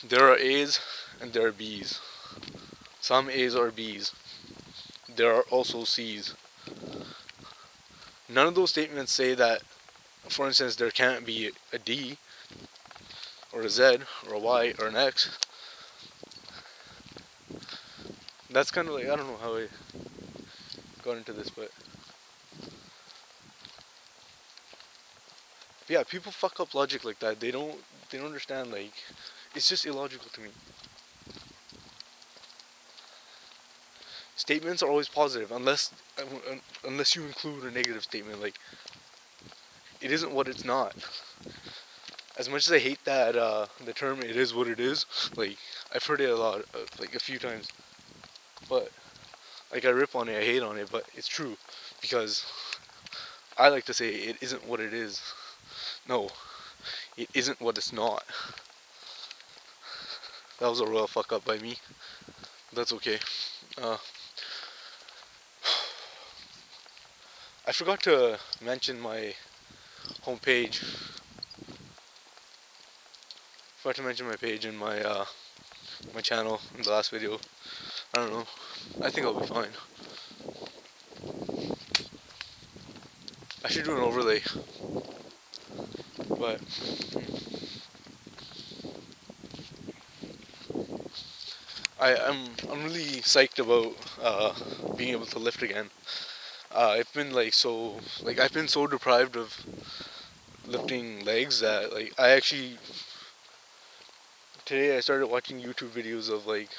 There are A's and there are B's. Some A's are B's. There are also C's. None of those statements say that, for instance, there can't be a D or a Z or a Y or an X. That's kind of like, I don't know how I got into this, but yeah, people fuck up logic like that. They don't understand, like, it's just illogical to me. Statements are always positive unless you include a negative statement. Like, it isn't what it's not. As much as I hate that the term "it is what it is," like, I've heard it a lot, like a few times. But like, I rip on it, I hate on it, but it's true because I like to say it isn't what it is. No, it isn't what it's not. That was a royal fuck up by me. That's okay. Uh, I forgot to mention my homepage. Forgot to mention my page in my channel in the last video. I don't know. I think I'll be fine. I should do an overlay, but I'm really psyched about being able to lift again. I've been I've been so deprived of lifting legs that, like, I actually today I started watching YouTube videos of, like,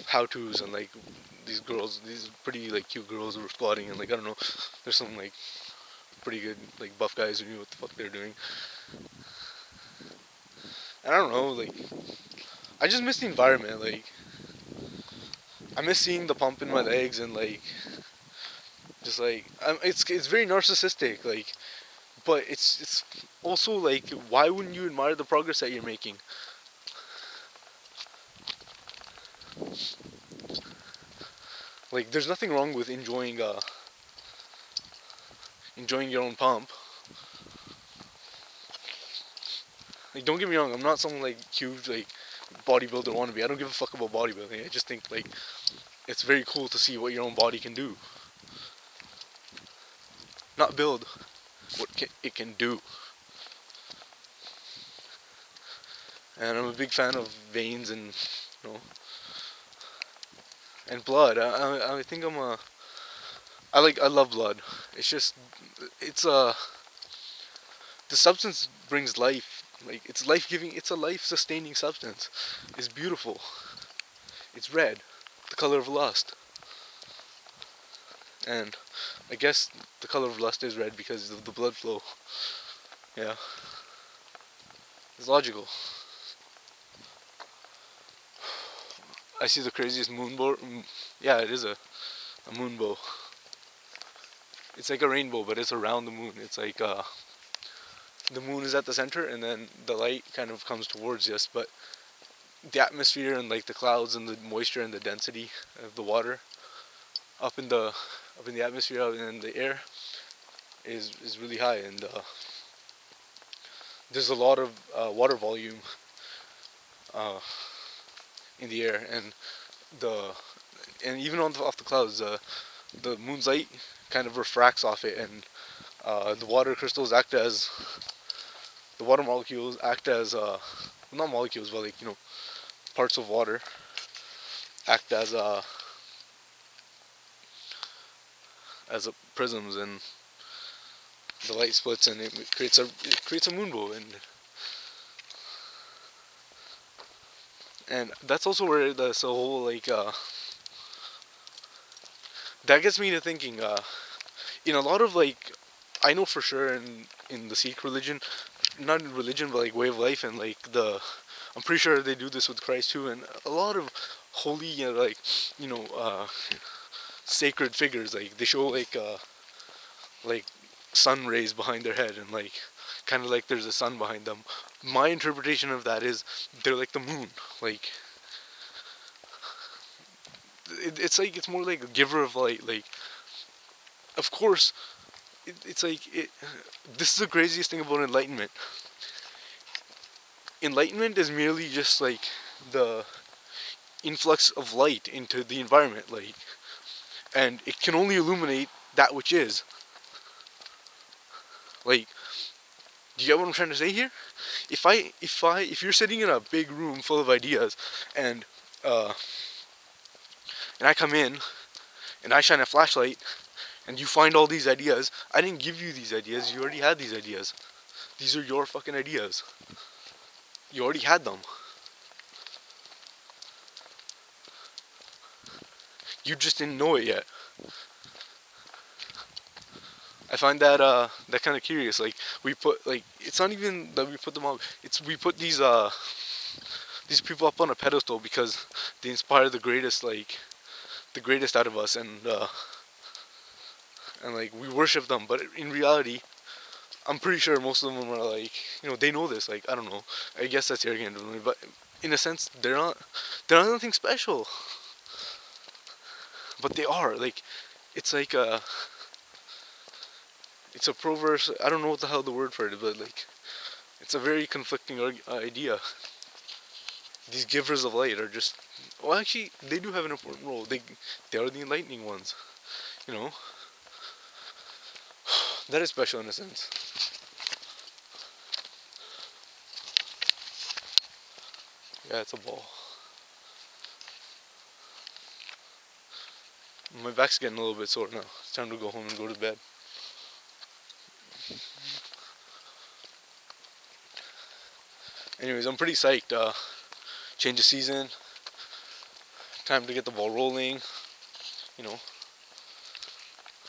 how tos, and, like, these pretty, like, cute girls who are squatting, and, like, I don't know, there's some, like, pretty good, like, buff guys who knew what the fuck they're doing. And I don't know, like, I just miss the environment. Like, I miss seeing the pump in my legs, and, like, just like, it's very narcissistic, like, but it's also like, why wouldn't you admire the progress that you're making? Like, there's nothing wrong with enjoying your own pump. Like, don't get me wrong, I'm not some, like, huge, like, bodybuilder wannabe. I don't give a fuck about bodybuilding. I just think, like, it's very cool to see what your own body can do. Not build, what it can do. And I'm a big fan of veins and, and blood. I think I love blood. It's just, it's the substance brings life. Like, it's life giving. It's a life sustaining substance. It's beautiful. It's red, the color of lust. And I guess the color of lust is red because of the blood flow. Yeah, it's logical. I see the craziest moonbow. Yeah, it is a moonbow. It's like a rainbow, but it's around the moon. It's like the moon is at the center, and then the light kind of comes towards us, but the atmosphere and, like, the clouds and the moisture and the density of the water up in the atmosphere, out in the air, is really high, and there's a lot of water volume in the air, and even off the clouds, the moon's light kind of refracts off it, and the water crystals act as the water molecules act as not molecules, but, like, parts of water act as prisms, and the light splits, and it creates a moonbow, and that's also where the whole, like, that gets me to thinking, in a lot of, like, I know for sure in the Sikh religion, not in religion, but, like, way of life, and, like, I'm pretty sure they do this with Christ too, and a lot of holy, like, sacred figures, like, they show, like sun rays behind their head, and, like, kind of like there's a sun behind them. My interpretation of that is they're like the moon. Like, it's like, it's more like a giver of light. Like, of course, it's like this is the craziest thing about enlightenment. enlightenment is merely just like the influx of light into the environment, like, and it can only illuminate that which is. Like, do you get what I'm trying to say here? If you're sitting in a big room full of ideas, and uh, and I come in and I shine a flashlight, and you find all these ideas, I didn't give you these ideas. You already had these ideas. These are your fucking ideas. You already had them. You just didn't know it yet. I find that kind of curious. Like, we put, like, it's not even that we put them up. It's we put these people up on a pedestal because they inspire the greatest out of us, and like we worship them. But in reality, I'm pretty sure most of them are like, they know this. Like, I don't know. I guess that's arrogant of me, but in a sense, they're not nothing special. But they are. Like, it's like it's a perverse. I don't know what the hell the word for it is, but like, it's a very conflicting idea. These givers of light are just, well, actually, they do have an important role. They are the enlightening ones. You know, that is special in a sense. Yeah, it's a ball. My back's getting a little bit sore now. It's time to go home and go to bed. Anyways, I'm pretty psyched. Change of season. Time to get the ball rolling. You know,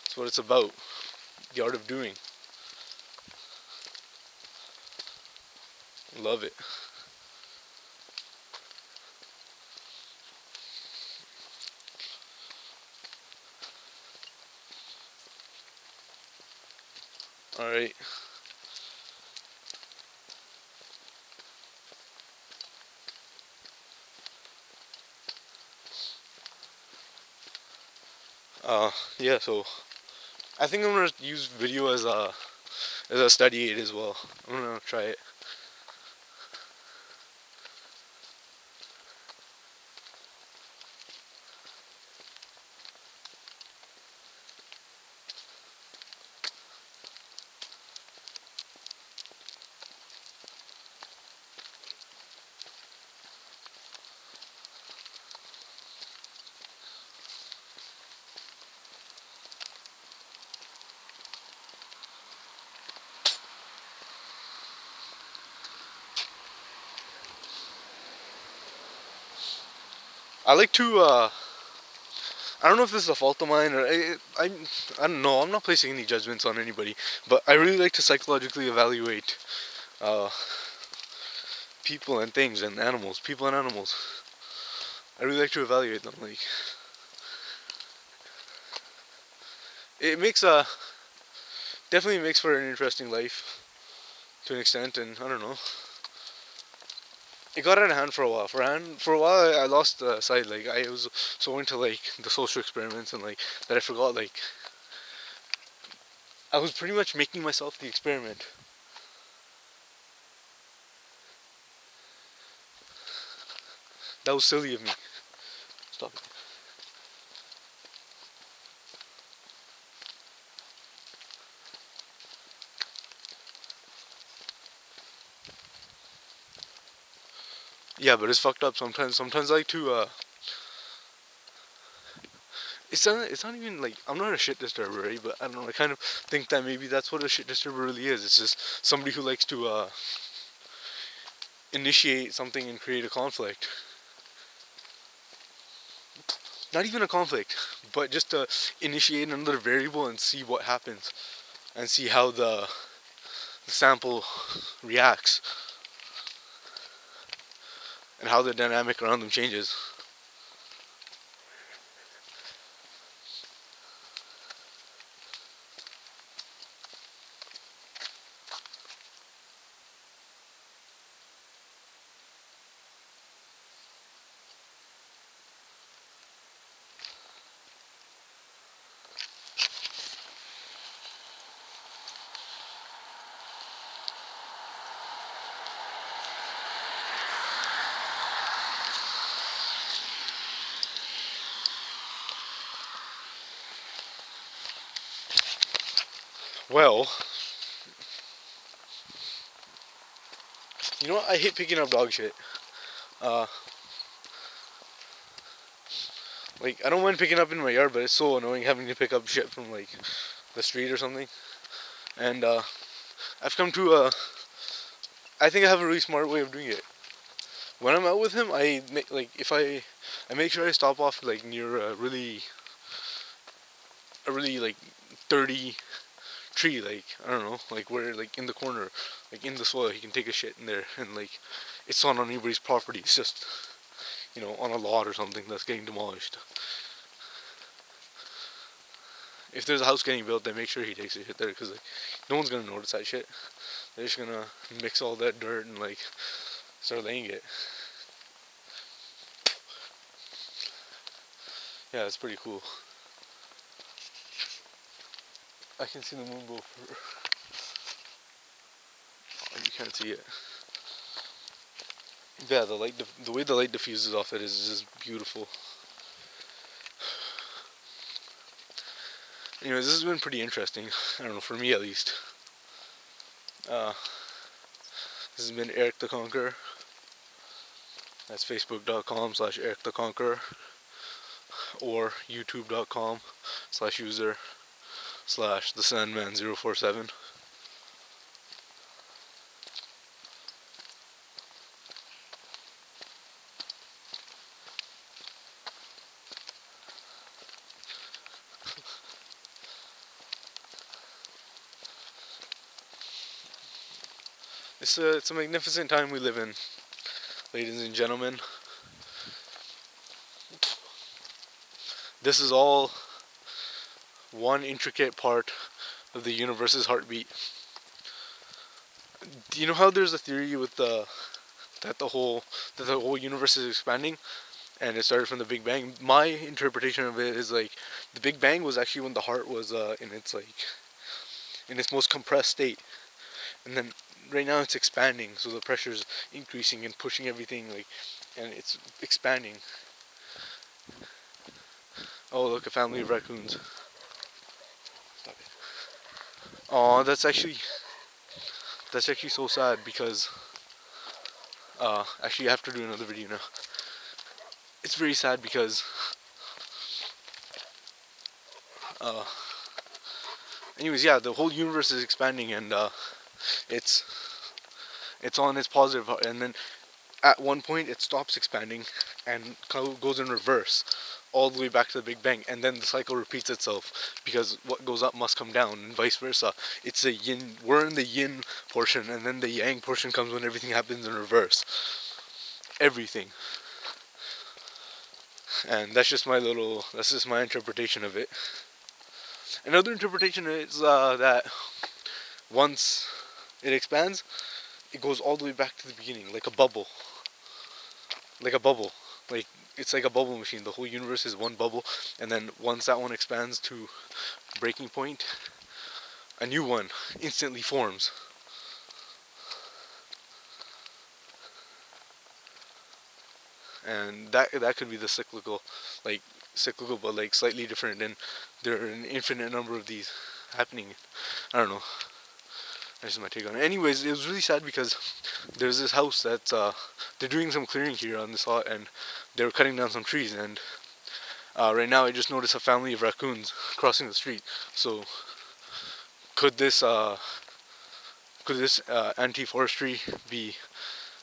that's what it's about. The art of doing. Love it. Alright. Yeah, so I think I'm gonna use video as a study aid as well. I'm gonna try it. I like to I don't know if this is a fault of mine, or I don't know. I'm not placing any judgments on anybody, but I really like to psychologically evaluate uh, people and things and animals. People and animals. I really like to evaluate them. Like, it makes definitely makes for an interesting life to an extent, and I don't know. It got out of hand for a while. For a while, I lost sight. Like, I was so into like the social experiments and like that I forgot, like, I was pretty much making myself the experiment. That was silly of me. Stop it. Yeah, but it's fucked up sometimes. Sometimes I like to it's not even like, I'm not a shit disturber, right? But I don't know, I kind of think that maybe that's what a shit disturber really is. It's just somebody who likes to initiate something and create a conflict. Not even a conflict, but just to initiate another variable and see what happens, and see how the sample reacts, and how the dynamic around them changes. Well, you know what? I hate picking up dog shit. Uh, like, I don't mind picking up in my yard, but it's so annoying having to pick up shit from, like, the street or something. And, I've come to I think I have a really smart way of doing it. When I'm out with him, I make, like, I make sure I stop off, like, near a really, like, dirty tree, like, I don't know, like, where, like, in the corner, like, in the soil, he can take a shit in there, and, like, it's not on anybody's property, it's just, on a lot or something that's getting demolished. If there's a house getting built, then make sure he takes a shit there, because, like, no one's gonna notice that shit. They're just gonna mix all that dirt and, like, start laying it. Yeah, it's pretty cool. I can see the moonbow. Oh, you can't see it. Yeah, the way the light diffuses off it is just beautiful. Anyways, this has been pretty interesting. I don't know, for me at least. This has been Eric the Conqueror. That's facebook.com/Eric the Conqueror or youtube.com/user/the Sandman047. It's a magnificent time we live in, ladies and gentlemen. This is all one intricate part of the universe's heartbeat. Do you know how there's a theory with that the whole universe is expanding, and it started from the Big Bang? My interpretation of it is, like, the Big Bang was actually when the heart was in its most compressed state, and then right now it's expanding, so the pressure's increasing and pushing everything, like, and it's expanding. Oh, look, a family of raccoons. Stop it. Oh, that's actually so sad, because actually I have to do another video now. It's very sad because anyways, yeah, the whole universe is expanding, and it's on its positive, and then at one point it stops expanding and goes in reverse all the way back to the Big Bang, and then the cycle repeats itself, because what goes up must come down, and vice versa. It's a yin. We're in the yin portion, and then the yang portion comes when everything happens in reverse. Everything. And that's just my interpretation of it. Another interpretation is that once it expands, it goes all the way back to the beginning, like a bubble. Like it's like a bubble machine. The whole universe is one bubble, and then once that one expands to breaking point, a new one instantly forms. And that could be the cyclical, but, like, slightly different, and there are an infinite number of these happening. I don't know. That's my take on it. Anyways, it was really sad because there's this house that they're doing some clearing here on this lot, and they were cutting down some trees, and right now I just noticed a family of raccoons crossing the street. So could this anti-forestry be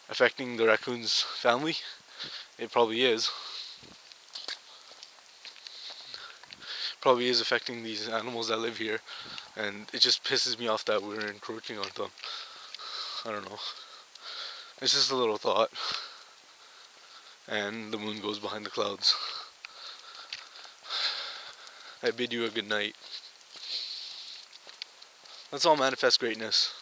affecting the raccoon's family? It probably is. Probably is affecting these animals that live here, and it just pisses me off that we're encroaching on them. I don't know. It's just a little thought. And the moon goes behind the clouds. I bid you a good night. Let's all manifest greatness.